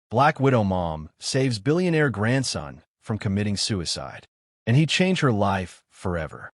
Black widow mom saves billionaire grandson from committing suicide, and he changed her life forever.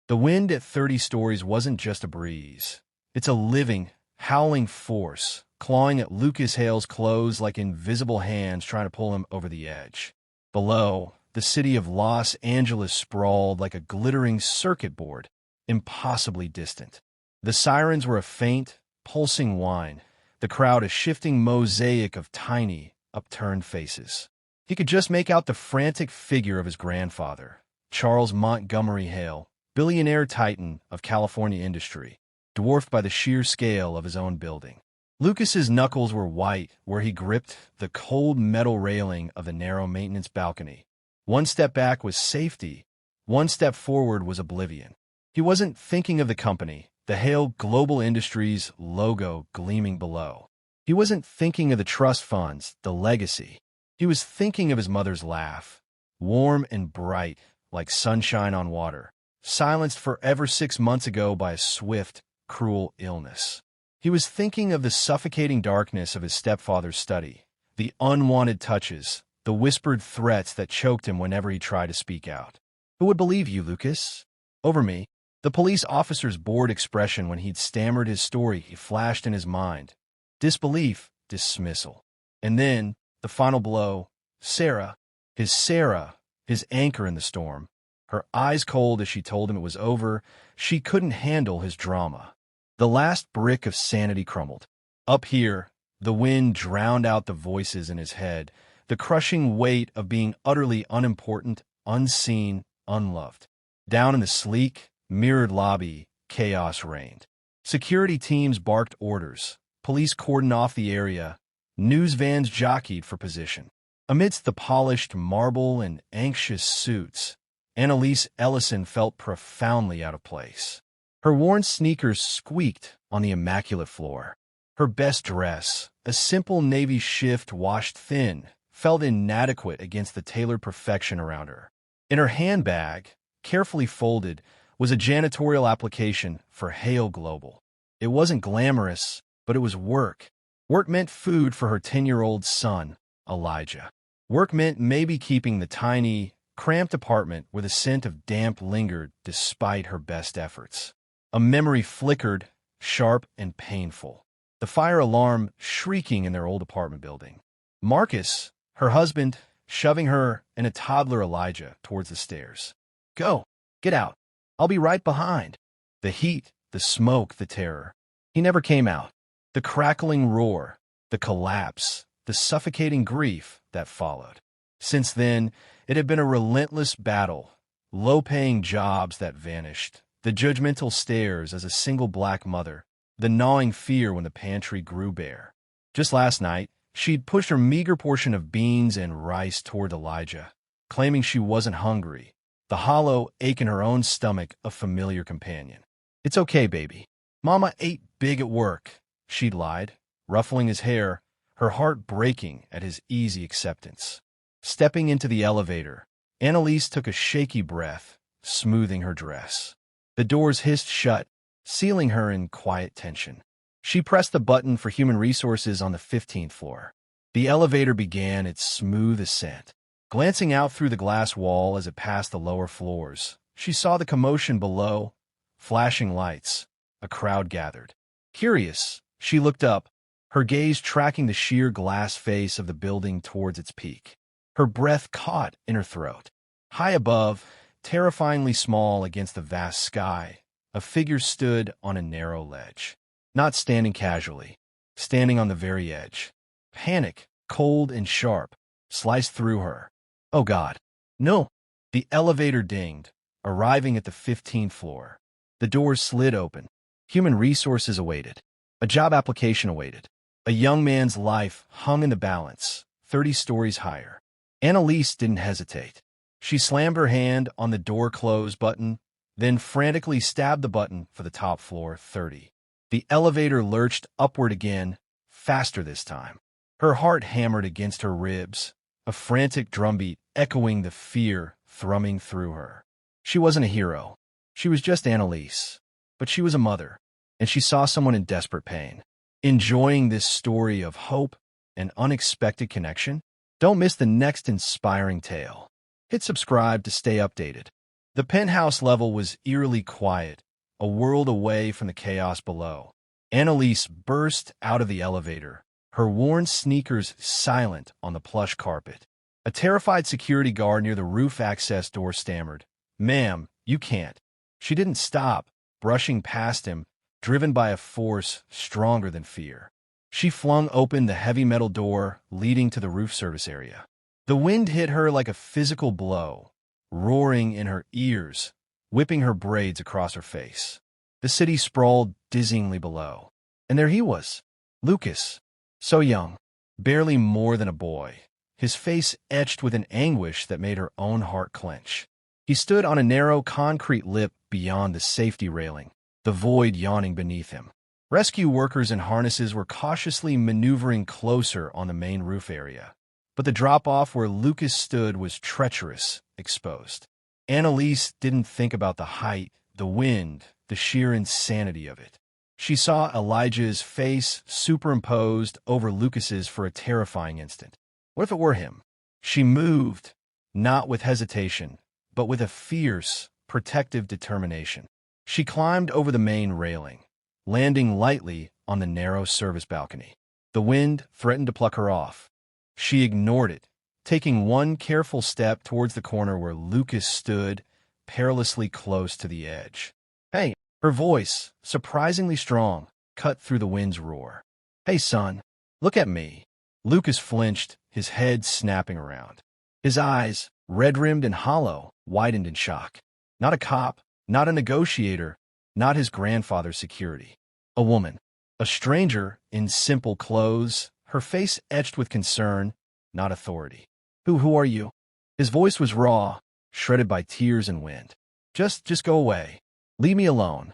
The wind at 30 stories wasn't just a breeze. It's a living, howling force, clawing at Lucas Hale's clothes like invisible hands trying to pull him over the edge. Below, the city of Los Angeles sprawled like a glittering circuit board, impossibly distant. The sirens were a faint, pulsing whine, the crowd a shifting mosaic of tiny, upturned faces. He could just make out the frantic figure of his grandfather, Charles Montgomery Hale, billionaire titan of California industry, dwarfed by the sheer scale of his own building. Lucas's knuckles were white where he gripped the cold metal railing of the narrow maintenance balcony. One step back was safety, one step forward was oblivion. He wasn't thinking of the company, the Hale Global Industries logo gleaming below. He wasn't thinking of the trust funds, the legacy. He was thinking of his mother's laugh, warm and bright like sunshine on water, silenced forever 6 months ago by a swift, cruel illness. He was thinking of the suffocating darkness of his stepfather's study, the unwanted touches, the whispered threats that choked him whenever he tried to speak out. Who would believe you, Lucas? Over me. The police officer's bored expression when he'd stammered his story flashed in his mind. Disbelief, dismissal. And then, the final blow, Sarah, his anchor in the storm. Her eyes cold as she told him it was over. She couldn't handle his drama. The last brick of sanity crumbled. Up here, the wind drowned out the voices in his head, the crushing weight of being utterly unimportant, unseen, unloved. Down in the sleek, mirrored lobby, chaos reigned. Security teams barked orders. Police cordoned off the area. News vans jockeyed for position. Amidst the polished marble and anxious suits, Annalise Elison felt profoundly out of place. Her worn sneakers squeaked on the immaculate floor. Her best dress, a simple navy shift washed thin, felt inadequate against the tailored perfection around her. In her handbag, carefully folded, was a janitorial application for Hale Global. It wasn't glamorous, but it was work. Work meant food for her 10-year-old son, Elijah. Work meant maybe keeping the tiny, cramped apartment where the scent of damp lingered despite her best efforts. A memory flickered, sharp and painful. The fire alarm shrieking in their old apartment building. Marcus, her husband, shoving her and a toddler Elijah towards the stairs. Go, get out. I'll be right behind. The heat, the smoke, the terror. He never came out. The crackling roar, the collapse, the suffocating grief that followed. Since then, it had been a relentless battle, low-paying jobs that vanished, the judgmental stares as a single black mother, the gnawing fear when the pantry grew bare. Just last night, she'd pushed her meager portion of beans and rice toward Elijah, claiming she wasn't hungry, the hollow ache in her own stomach a familiar companion. It's okay, baby. Mama ate big at work, she'd lied, ruffling his hair, her heart breaking at his easy acceptance. Stepping into the elevator, Annalise took a shaky breath, smoothing her dress. The doors hissed shut, sealing her in quiet tension. She pressed the button for human resources on the 15th floor. The elevator began its smooth ascent. Glancing out through the glass wall as it passed the lower floors, she saw the commotion below, flashing lights. A crowd gathered. Curious, she looked up, her gaze tracking the sheer glass face of the building towards its peak. Her breath caught in her throat. High above, terrifyingly small against the vast sky, a figure stood on a narrow ledge. Not standing casually, standing on the very edge. Panic, cold and sharp, sliced through her. Oh God, no! The elevator dinged, arriving at the 15th floor. The doors slid open. Human resources awaited. A job application awaited. A young man's life hung in the balance, 30 stories higher. Annalise didn't hesitate. She slammed her hand on the door close button, then frantically stabbed the button for the top floor, 30. The elevator lurched upward again, faster this time. Her heart hammered against her ribs, a frantic drumbeat echoing the fear thrumming through her. She wasn't a hero. She was just Annalise. But she was a mother, and she saw someone in desperate pain, enjoying this story of hope An unexpected connection? Don't miss the next inspiring tale. Hit subscribe to stay updated. The penthouse level was eerily quiet, a world away from the chaos below. Annalise burst out of the elevator, her worn sneakers silent on the plush carpet. A terrified security guard near the roof access door stammered, "Ma'am, you can't." She didn't stop, brushing past him, driven by a force stronger than fear. She flung open the heavy metal door leading to the roof service area. The wind hit her like a physical blow, roaring in her ears, whipping her braids across her face. The city sprawled dizzyingly below. And there he was, Lucas, so young, barely more than a boy, his face etched with an anguish that made her own heart clench. He stood on a narrow concrete lip beyond the safety railing, the void yawning beneath him. Rescue workers in harnesses were cautiously maneuvering closer on the main roof area. But the drop-off where Lucas stood was treacherous, exposed. Annalise didn't think about the height, the wind, the sheer insanity of it. She saw Elijah's face superimposed over Lucas's for a terrifying instant. What if it were him? She moved, not with hesitation, but with a fierce, protective determination. She climbed over the main railing, landing lightly on the narrow service balcony. The wind threatened to pluck her off. She ignored it, taking one careful step towards the corner where Lucas stood, perilously close to the edge. "Hey," her voice, surprisingly strong, cut through the wind's roar. "Hey, son, look at me." Lucas flinched, his head snapping around. His eyes, red-rimmed and hollow, widened in shock. Not a cop, not a negotiator, not his grandfather's security. A woman. A stranger in simple clothes, her face etched with concern, not authority. Who are you?" His voice was raw, shredded by tears and wind. Just go away. Leave me alone."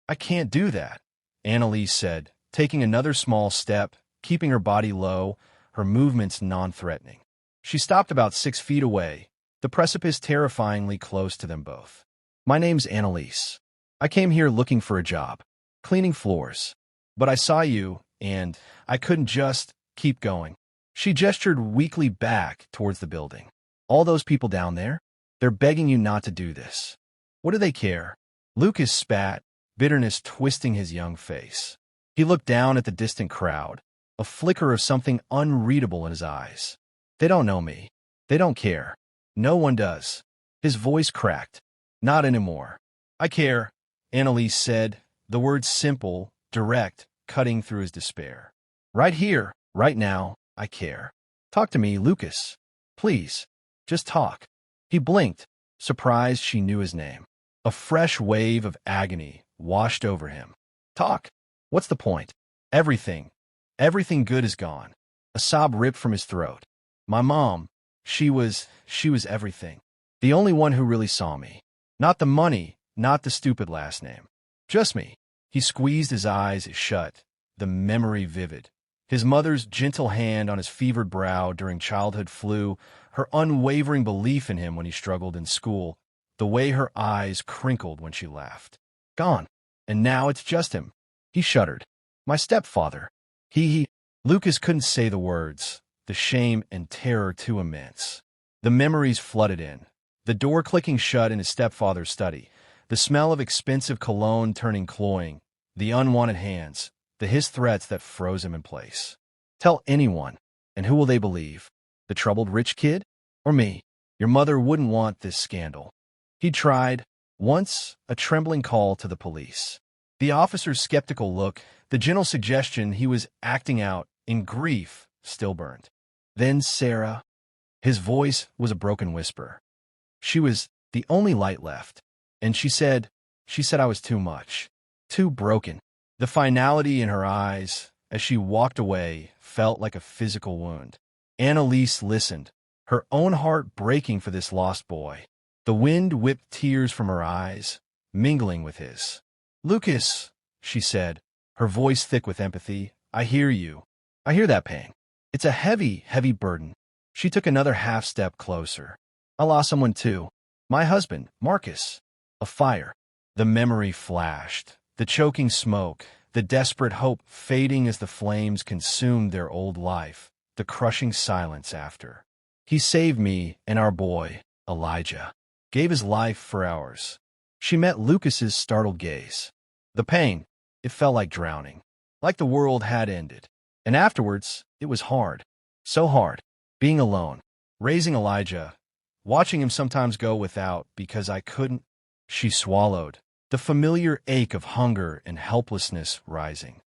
"I can't do that," Annalise said, taking another small step, keeping her body low, her movements non-threatening. She stopped about 6 feet away, the precipice terrifyingly close to them both. "My name's Annalise. I came here looking for a job, cleaning floors. But I saw you, and I couldn't just keep going." She gestured weakly back towards the building. "All those people down there? They're begging you not to do this. What do they care?" Lucas spat, bitterness twisting his young face. He looked down at the distant crowd, a flicker of something unreadable in his eyes. "They don't know me. They don't care. No one does." His voice cracked. "Not anymore." "I care," Annalise said, the words simple, direct, cutting through his despair. "Right here, right now, I care. Talk to me, Lucas. Please, just talk." He blinked, surprised she knew his name. A fresh wave of agony washed over him. "Talk? What's the point? Everything good is gone." A sob ripped from his throat. "My mom, she was everything. The only one who really saw me. Not the money, not the stupid last name. Just me." He squeezed his eyes shut, the memory vivid. His mother's gentle hand on his fevered brow during childhood flu, her unwavering belief in him when he struggled in school, the way her eyes crinkled when she laughed. Gone. And now it's just him. He shuddered. "My stepfather. He. Lucas couldn't say the words, the shame and terror too immense. The memories flooded in, the door clicking shut in his stepfather's study, the smell of expensive cologne turning cloying, the unwanted hands, his threats that froze him in place. "Tell anyone, and who will they believe? The troubled rich kid? Or me? Your mother wouldn't want this scandal." He tried, once, a trembling call to the police. The officer's skeptical look, the gentle suggestion he was acting out in grief, still burned. Then Sarah. His voice was a broken whisper. She was the only light left. And she said I was too much, too broken. The finality in her eyes, as she walked away, felt like a physical wound. Annalise listened, her own heart breaking for this lost boy. The wind whipped tears from her eyes, mingling with his. "Lucas," she said, her voice thick with empathy, "I hear you. I hear that pain. It's a heavy, heavy burden." She took another half-step closer. "I lost someone too. My husband, Marcus. A fire." The memory flashed, the choking smoke, the desperate hope fading as the flames consumed their old life, the crushing silence after. He saved me and our boy, Elijah. Gave his life for ours. She met Lucas's startled gaze. The pain, it felt like drowning. Like the world had ended. And afterwards, it was hard. So hard. Being alone. Raising Elijah. Watching him sometimes go without because I couldn't. She swallowed. The familiar ache of hunger and helplessness rising.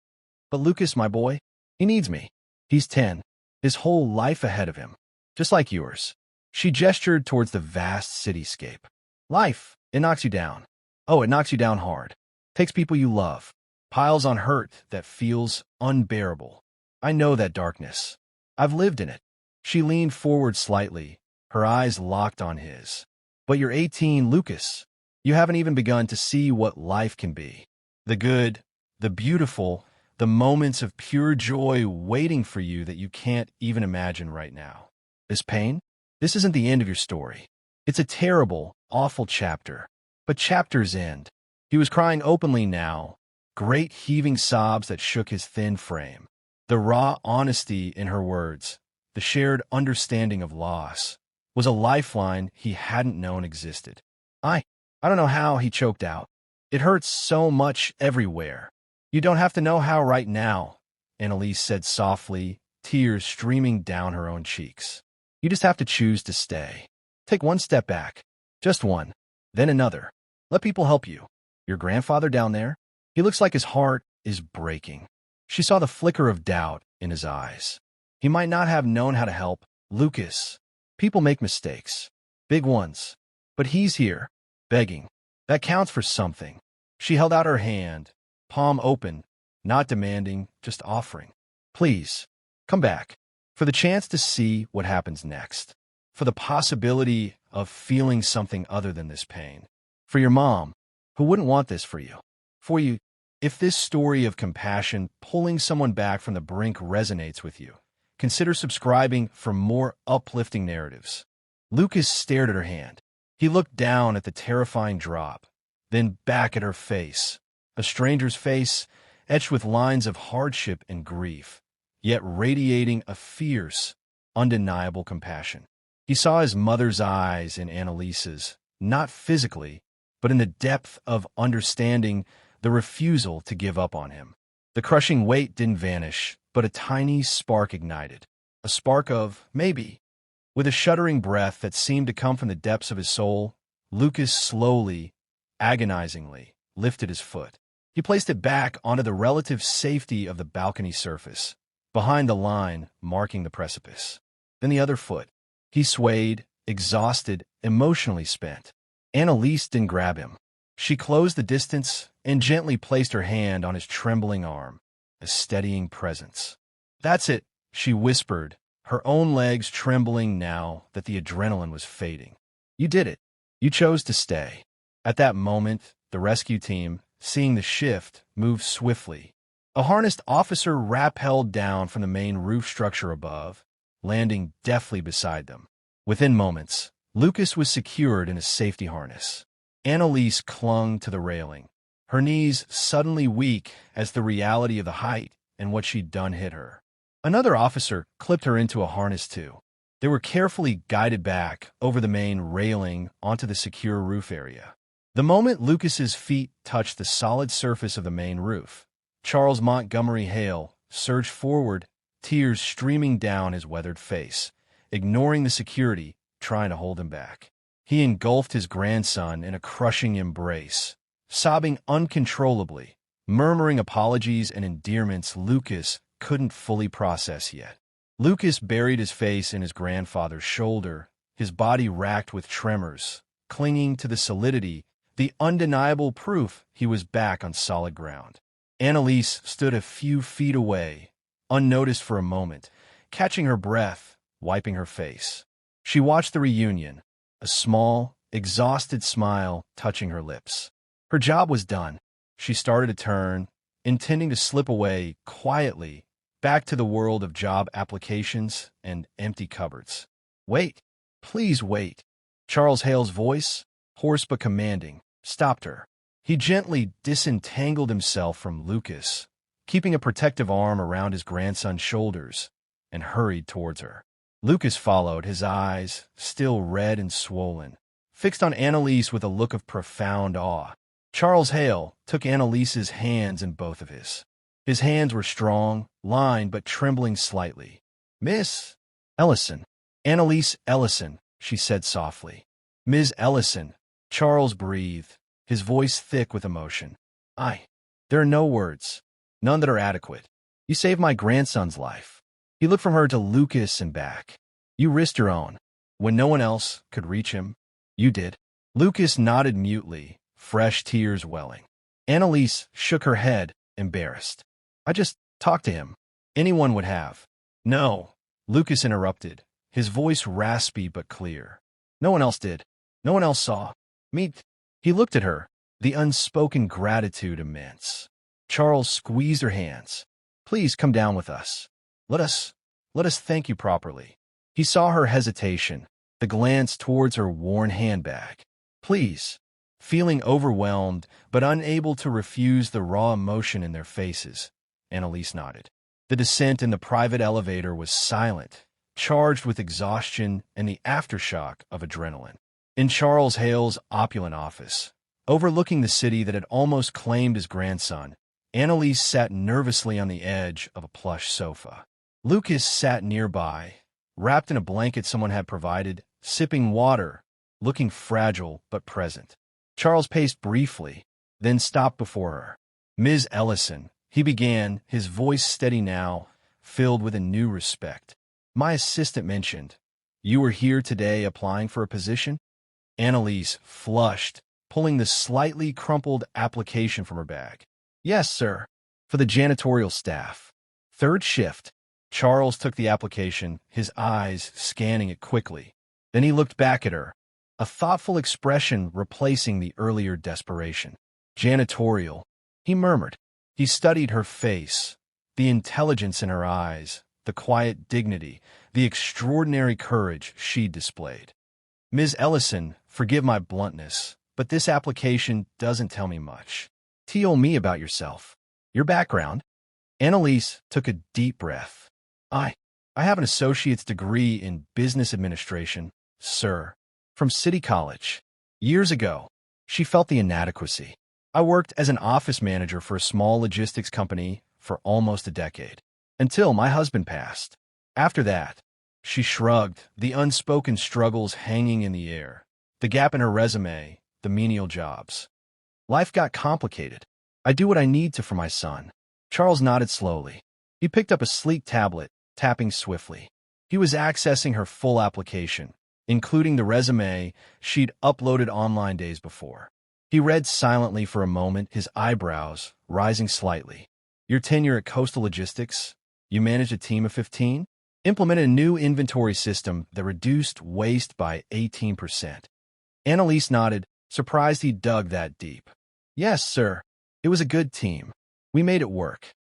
But Lucas, my boy, he needs me. He's 10. His whole life ahead of him. Just like yours. She gestured towards the vast cityscape. Life, it knocks you down. Oh, it knocks you down hard. Takes people you love. Piles on hurt that feels unbearable. I know that darkness. I've lived in it. She leaned forward slightly, her eyes locked on his. But you're 18, Lucas. You haven't even begun to see what life can be. The good, the beautiful, the moments of pure joy waiting for you that you can't even imagine right now. This pain? This isn't the end of your story. It's a terrible, awful chapter. But chapters end. He was crying openly now, great heaving sobs that shook his thin frame. The raw honesty in her words, the shared understanding of loss, was a lifeline he hadn't known existed. I don't know how, he choked out. It hurts so much everywhere. You don't have to know how right now, Annalise said softly, tears streaming down her own cheeks. You just have to choose to stay. Take one step back. Just one. Then another. Let people help you. Your grandfather down there? He looks like his heart is breaking. She saw the flicker of doubt in his eyes. He might not have known how to help. Lucas. People make mistakes. Big ones. But he's here. Begging. That counts for something. She held out her hand, palm open, not demanding, just offering. Please, come back. For the chance to see what happens next. For the possibility of feeling something other than this pain. For your mom, who wouldn't want this for you. For you, if this story of compassion pulling someone back from the brink resonates with you, consider subscribing for more uplifting narratives. Lucas stared at her hand. He looked down at the terrifying drop, then back at her face, a stranger's face etched with lines of hardship and grief, yet radiating a fierce, undeniable compassion. He saw his mother's eyes in Annalise's, not physically, but in the depth of understanding, the refusal to give up on him. The crushing weight didn't vanish, but a tiny spark ignited. A spark of maybe. With a shuddering breath that seemed to come from the depths of his soul, Lucas slowly, agonizingly, lifted his foot. He placed it back onto the relative safety of the balcony surface, behind the line marking the precipice. Then the other foot. He swayed, exhausted, emotionally spent. Annalise didn't grab him. She closed the distance and gently placed her hand on his trembling arm, a steadying presence. That's it, she whispered, her own legs trembling now that the adrenaline was fading. You did it. You chose to stay. At that moment, the rescue team, seeing the shift, moved swiftly. A harnessed officer rappelled down from the main roof structure above, landing deftly beside them. Within moments, Lucas was secured in a safety harness. Annalise clung to the railing, her knees suddenly weak as the reality of the height and what she'd done hit her. Another officer clipped her into a harness too. They were carefully guided back over the main railing onto the secure roof area. The moment Lucas's feet touched the solid surface of the main roof, Charles Montgomery Hale surged forward, tears streaming down his weathered face, ignoring the security, trying to hold him back. He engulfed his grandson in a crushing embrace, sobbing uncontrollably, murmuring apologies and endearments Lucas couldn't fully process yet. Lucas buried his face in his grandfather's shoulder, his body racked with tremors, clinging to the solidity, the undeniable proof he was back on solid ground. Annalise stood a few feet away, unnoticed for a moment, catching her breath, wiping her face. She watched the reunion, a small, exhausted smile touching her lips. Her job was done. She started to turn, intending to slip away quietly, back to the world of job applications and empty cupboards. Wait, please wait. Charles Hale's voice, hoarse but commanding, stopped her. He gently disentangled himself from Lucas, keeping a protective arm around his grandson's shoulders, and hurried towards her. Lucas followed, his eyes, still red and swollen, fixed on Annalise with a look of profound awe. Charles Hale took Annalise's hands in both of his. His hands were strong, lined but trembling slightly. "Miss Ellison." "Annalise Elison," she said softly. "Ms. Ellison." Charles breathed, his voice thick with emotion. There are no words, none that are adequate. You saved my grandson's life." He looked from her to Lucas and back. "You risked your own. When no one else could reach him, you did." Lucas nodded mutely, fresh tears welling. Annalise shook her head, embarrassed. "I just talked to him. Anyone would have." "No," Lucas interrupted, his voice raspy but clear. "No one else did. No one else saw me." He looked at her, the unspoken gratitude immense. Charles squeezed her hands. "Please come down with us. Let us thank you properly." He saw her hesitation, the glance towards her worn handbag. "Please." Feeling overwhelmed, but unable to refuse the raw emotion in their faces, Annalise nodded. The descent in the private elevator was silent, charged with exhaustion and the aftershock of adrenaline. In Charles Hale's opulent office, overlooking the city that had almost claimed his grandson, Annalise sat nervously on the edge of a plush sofa. Lucas sat nearby, wrapped in a blanket someone had provided, sipping water, looking fragile but present. Charles paced briefly, then stopped before her. "Ms. Ellison," he began, his voice steady now, filled with a new respect. "My assistant mentioned you were here today applying for a position?" Annalise flushed, pulling the slightly crumpled application from her bag. "Yes, sir. For the janitorial staff. Third shift." Charles took the application, his eyes scanning it quickly. Then he looked back at her, a thoughtful expression replacing the earlier desperation. "Janitorial," he murmured. He studied her face, the intelligence in her eyes, the quiet dignity, the extraordinary courage she displayed. "Ms. Ellison, forgive my bluntness, but this application doesn't tell me much. Tell me about yourself. Your background." Annalise took a deep breath. I have an associate's degree in business administration, sir, from City College. Years ago, she felt the inadequacy. I worked as an office manager for a small logistics company for almost a decade, until my husband passed. After that, she shrugged, the unspoken struggles hanging in the air, the gap in her resume, the menial jobs. Life got complicated. I do what I need to for my son. Charles nodded slowly. He picked up a sleek tablet, tapping swiftly. He was accessing her full application, including the resume she'd uploaded online days before. He read silently for a moment, his eyebrows rising slightly. "Your tenure at Coastal Logistics? You managed a team of 15? Implemented a new inventory system that reduced waste by 18%. Annalise nodded, surprised he dug that deep. "Yes, sir. It was a good team. We made it work."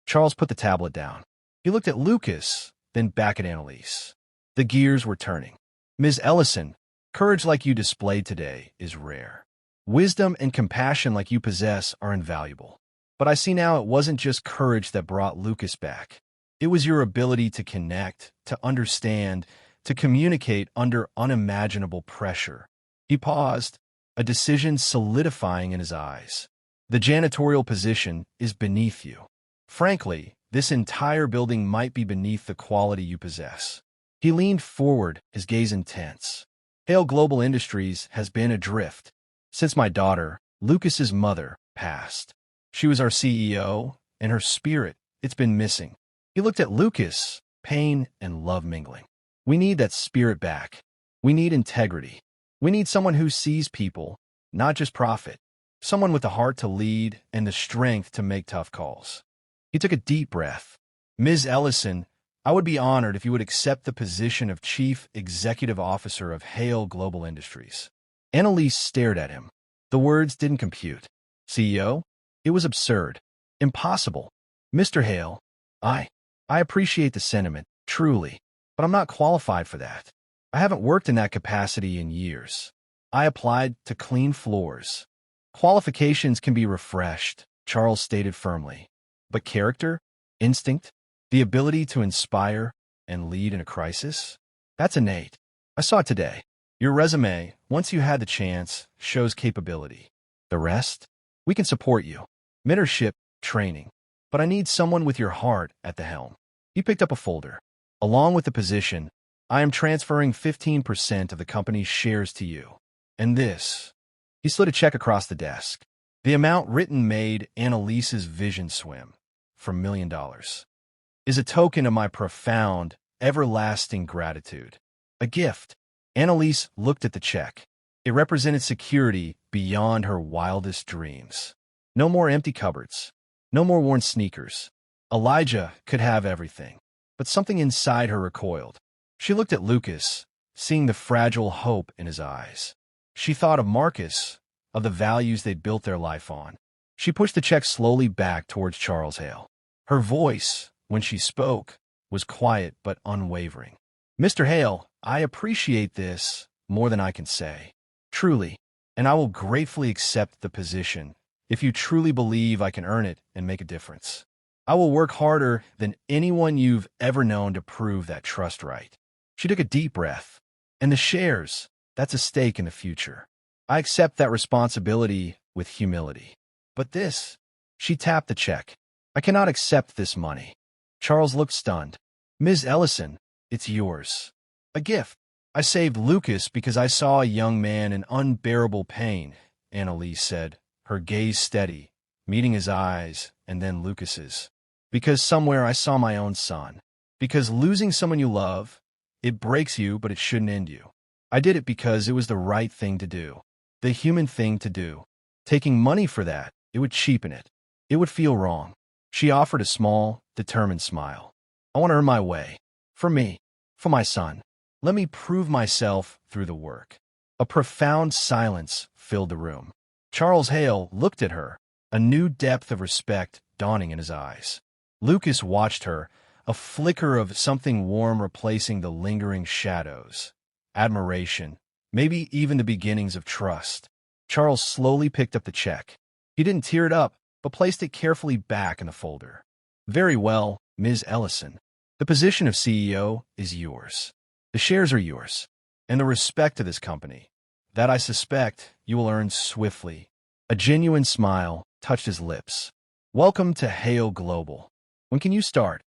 Charles put the tablet down. He looked at Lucas, then back at Annalise. The gears were turning. "Ms. Ellison, courage like you displayed today is rare. Wisdom and compassion like you possess are invaluable. But I see now it wasn't just courage that brought Lucas back. It was your ability to connect, to understand, to communicate under unimaginable pressure." He paused, a decision solidifying in his eyes. "The janitorial position is beneath you. Frankly, this entire building might be beneath the quality you possess." He leaned forward, his gaze intense. "Hale Global Industries has been adrift since my daughter, Lucas's mother, passed. She was our CEO, and her spirit, it's been missing." He looked at Lucas, pain and love mingling. "We need that spirit back. We need integrity. We need someone who sees people, not just profit. Someone with the heart to lead and the strength to make tough calls." He took a deep breath. "Ms. Ellison, I would be honored if you would accept the position of Chief Executive Officer of Hale Global Industries." Annalise stared at him. The words didn't compute. CEO? It was absurd. Impossible. "Mr. Hale, I appreciate the sentiment, truly, but I'm not qualified for that. I haven't worked in that capacity in years. I applied to clean floors." "Qualifications can be refreshed," Charles stated firmly. "But character, instinct, the ability to inspire, and lead in a crisis? That's innate. I saw it today. Your resume, once you had the chance, shows capability. The rest? We can support you. Mentorship, training. But I need someone with your heart at the helm. He picked up a folder. Along with the position, I am transferring 15% of the company's shares to you. And this. He slid a check across the desk. The amount written made Annalise's vision swim. For $1 million. Is a token of my profound, everlasting gratitude. A gift. Annalise looked at the check. It represented security beyond her wildest dreams. No more empty cupboards. No more worn sneakers. Elijah could have everything. But something inside her recoiled. She looked at Lucas, seeing the fragile hope in his eyes. She thought of Marcus, of the values they'd built their life on. She pushed the check slowly back towards Charles Hale. Her voice, when she spoke, was quiet but unwavering. Mr. Hale, I appreciate this more than I can say. Truly, and I will gratefully accept the position if you truly believe I can earn it and make a difference. I will work harder than anyone you've ever known to prove that trust right. She took a deep breath. And the shares, that's a stake in the future. I accept that responsibility with humility. But this, she tapped the check. I cannot accept this money. Charles looked stunned. Ms. Elison, it's yours. A gift. I saved Lucas because I saw a young man in unbearable pain, Annalise said, her gaze steady, meeting his eyes and then Lucas's. Because somewhere I saw my own son. Because losing someone you love, it breaks you, but it shouldn't end you. I did it because it was the right thing to do. The human thing to do. Taking money for that, it would cheapen it. It would feel wrong. She offered a small, determined smile. I want to earn my way. For me. For my son. Let me prove myself through the work. A profound silence filled the room. Charles Hale looked at her, a new depth of respect dawning in his eyes. Lucas watched her, a flicker of something warm replacing the lingering shadows. Admiration, maybe even the beginnings of trust. Charles slowly picked up the check. He didn't tear it up, but placed it carefully back in the folder. Very well, Ms. Elison. The position of CEO is yours. The shares are yours. And the respect of this company. That I suspect you will earn swiftly. A genuine smile touched his lips. Welcome to Hale Global. When can you start?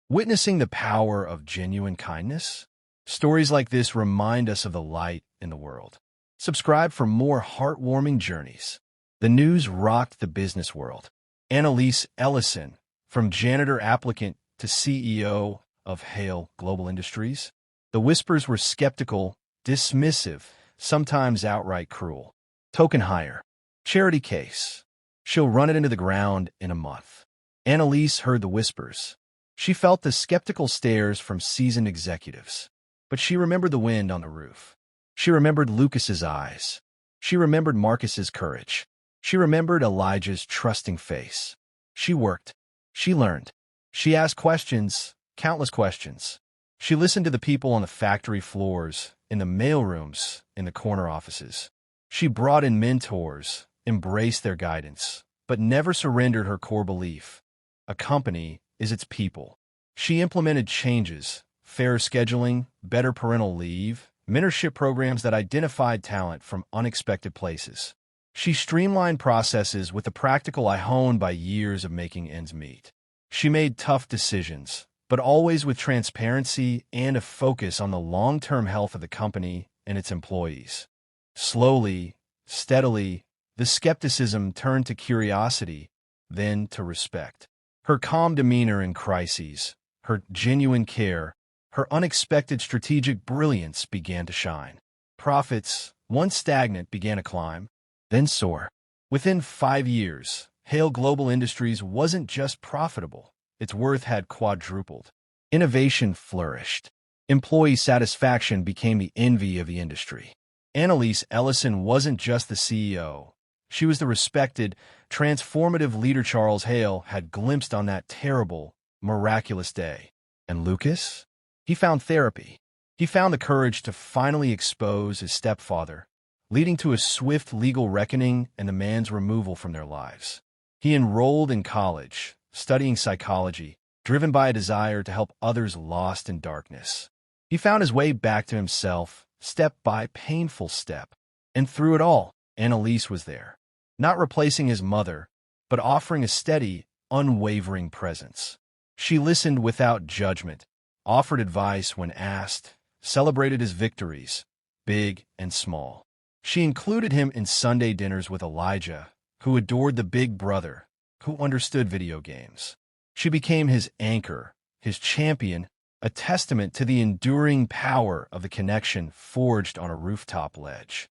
Witnessing the power of genuine kindness? Stories like this remind us of the light in the world. Subscribe for more heartwarming journeys. The news rocked the business world. Annalise Elison, from janitor applicant to CEO of Hale Global Industries. The whispers were skeptical, dismissive, sometimes outright cruel. Token hire. Charity case. She'll run it into the ground in a month. Annalise heard the whispers. She felt the skeptical stares from seasoned executives. But she remembered the wind on the roof. She remembered Lucas's eyes. She remembered Marcus's courage. She remembered Elijah's trusting face. She worked. She learned. She asked questions, countless questions. She listened to the people on the factory floors, in the mailrooms, in the corner offices. She brought in mentors, embraced their guidance, but never surrendered her core belief. A company is its people. She implemented changes, fair scheduling, better parental leave, mentorship programs that identified talent from unexpected places. She streamlined processes with the practical eye honed by years of making ends meet. She made tough decisions, but always with transparency and a focus on the long-term health of the company and its employees. Slowly, steadily, the skepticism turned to curiosity, then to respect. Her calm demeanor in crises, her genuine care, her unexpected strategic brilliance began to shine. Profits, once stagnant, began to climb, then soar. Within 5 years, Hale Global Industries wasn't just profitable. Its worth had quadrupled. Innovation flourished. Employee satisfaction became the envy of the industry. Annalise Elison wasn't just the CEO. She was the respected, transformative leader Charles Hale had glimpsed on that terrible, miraculous day. And Lucas? He found therapy. He found the courage to finally expose his stepfather, leading to a swift legal reckoning and the man's removal from their lives. He enrolled in college, studying psychology, driven by a desire to help others lost in darkness. He found his way back to himself, step by painful step. And through it all, Annalise was there, not replacing his mother, but offering a steady, unwavering presence. She listened without judgment, offered advice when asked, celebrated his victories, big and small. She included him in Sunday dinners with Elijah, who adored the big brother, who understood video games. She became his anchor, his champion, a testament to the enduring power of the connection forged on a rooftop ledge.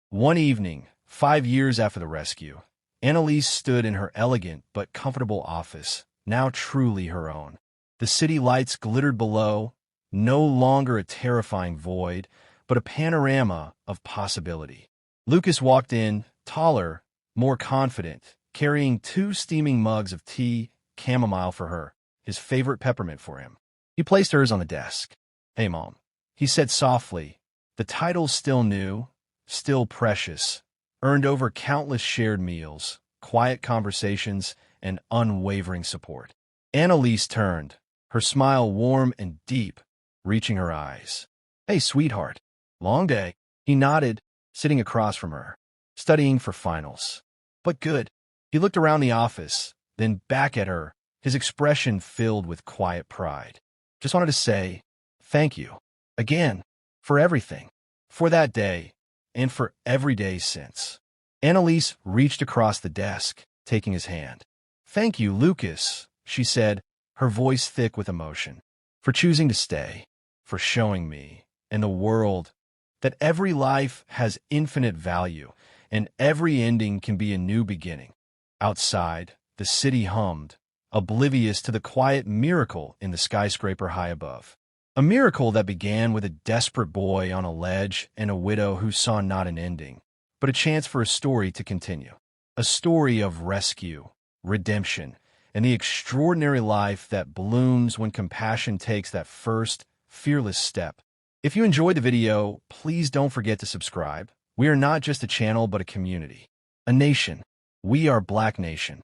One evening, 5 years after the rescue, Annalise stood in her elegant but comfortable office, now truly her own. The city lights glittered below, no longer a terrifying void, but a panorama of possibility. Lucas walked in, taller, more confident, carrying 2 steaming mugs of tea, chamomile for her, his favorite peppermint for him. He placed hers on the desk. "Hey, Mom," he said softly. The title's still new, still precious, earned over countless shared meals, quiet conversations, and unwavering support. Annalise turned, her smile warm and deep, reaching her eyes. "Hey, sweetheart. Long day." He nodded, sitting across from her, studying for finals. "But good." He looked around the office, then back at her, his expression filled with quiet pride. "Just wanted to say thank you again for everything, for that day, and for every day since." Annalise reached across the desk, taking his hand. "Thank you, Lucas," she said, her voice thick with emotion, "for choosing to stay, for showing me and the world that every life has infinite value and every ending can be a new beginning." Outside, the city hummed, oblivious to the quiet miracle in the skyscraper high above. A miracle that began with a desperate boy on a ledge and a widow who saw not an ending, but a chance for a story to continue. A story of rescue, redemption, and the extraordinary life that blooms when compassion takes that first, fearless step. If you enjoyed the video, please don't forget to subscribe. We are not just a channel, but a community. A nation. We are Black Nation.